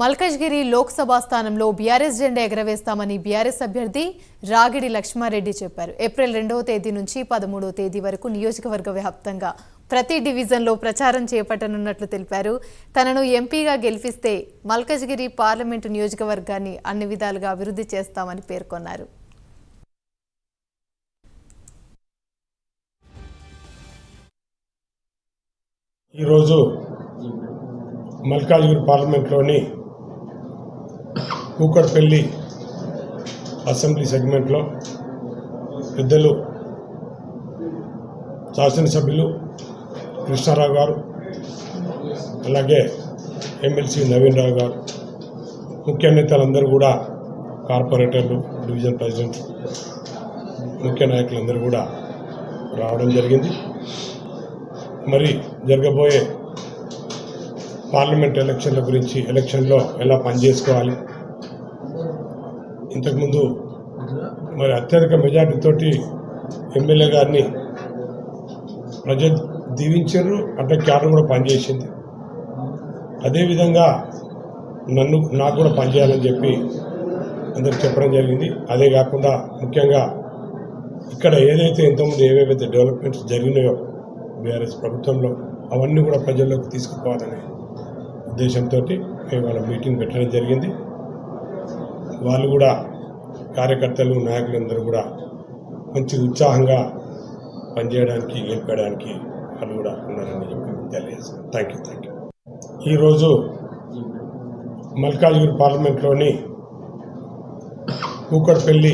మల్కజ్గిరి లోక్సభ స్థానంలో బీఆర్ఎస్ జెండా ఎగరవేస్తామని బీఆర్ఎస్ అభ్యర్థి రాగిడి లక్ష్మారెడ్డి చెప్పారు. ఏప్రిల్ 2వ తేదీ నుంచి 13వ తేదీ వరకు నియోజకవర్గ వ్యాప్తంగా ప్రతి డివిజన్లో ప్రచారం చేపట్టనున్నట్లు తెలిపారు. తనను ఎంపీగా గెలిపిస్తే మల్కజ్గిరి పార్లమెంటు నియోజకవర్గాన్ని అన్ని విధాలుగా అభివృద్ధి చేస్తామని పేర్కొన్నారు. ఈరోజు మల్కాజ్గిరి పార్లమెంట్లోని కూకట్పల్లి అసెంబ్లీ సెగ్మెంట్లో పెద్దలు శాసనసభ్యులు కృష్ణారావు గారు, అలాగే ఎమ్మెల్సీ నవీన్ రావు గారు, ముఖ్య నేతలందరూ కూడా, కార్పొరేటర్లు, డివిజన్ ప్రెసిడెంట్, ముఖ్య నాయకులందరూ కూడా రావడం జరిగింది. మరి జరగబోయే పార్లమెంట్ ఎలక్షన్ల గురించి, ఎలక్షన్లో ఎలా పనిచేసుకోవాలి, ఇంతకుముందు మరి అత్యధిక మెజార్టీతోటి ఎమ్మెల్యే గారిని ప్రజలు దీవించారు, అట్లా క్యాడర్ కూడా పనిచేసింది. అదేవిధంగా నాకు కూడా పనిచేయాలని చెప్పి అందరికి చెప్పడం జరిగింది. అదే కాకుండా ముఖ్యంగా ఇక్కడ ఏదైతే ఇంతకుముందు ఏవేవైతే డెవలప్మెంట్స్ జరిగినాయో బీఆర్ఎస్ ప్రభుత్వంలో అవన్నీ కూడా ప్రజల్లోకి తీసుకుపోవాలనే ఉద్దేశంతో మేము వాళ్ళ మీటింగ్ పెట్టడం జరిగింది. వాళ్ళు కూడా, కార్యకర్తలు, నాయకులందరూ కూడా మంచి ఉత్సాహంగా పనిచేయడానికి, గెలిపేయడానికి వాళ్ళు కూడా ఉన్నారని చెప్పి తెలియజేస్తాను. Thank you. ఈరోజు మల్కాజ్గిరి పార్లమెంట్లోని కూకట్పల్లి